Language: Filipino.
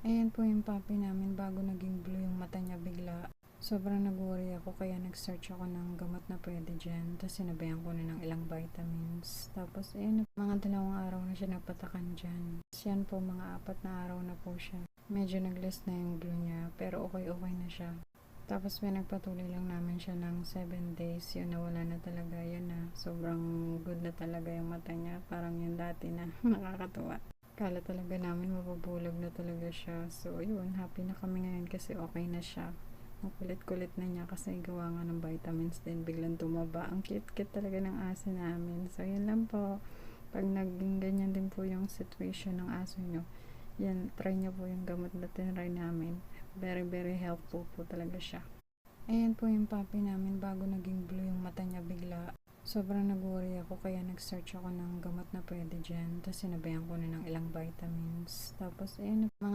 Ayan po yung puppy namin bago naging blue yung mata niya bigla. Sobrang nag-worry ako kaya nag-search ako ng gamot na pwede dyan. Tapos sinabayan ko na ng ilang vitamins. Tapos ayun, mga 2 araw na siya napatakan dyan. Yan po, mga 4 na araw na po siya. Medyo nag-less na yung blue niya pero okay na siya. Tapos pinagpatuloy lang namin siya ng 7 days. Yun, nawala na talaga. Yun na, sobrang good na talaga yung mata niya. Parang yung dati na nakakatuwa. Kala talaga namin mabubulag na talaga siya. So, yun, happy na kami ngayon kasi okay na siya. Ang kulit-kulit na niya kasi gawa nga ng vitamins din. Biglang tumaba. Ang cute-cute talaga ng aso namin. So, yun lang po. Pag naging ganyan din po yung situation ng aso nyo, yan, try nyo po yung gamot na tinry namin. Very, very helpful po talaga siya. Ayan po yung puppy namin bago naging blue yung mata niya bigla. Sobrang nag-worry ako kaya nag-search ako ng gamot na pwede dyan. Tapos sinabayan ko na ng ilang vitamins. Tapos ayun, mga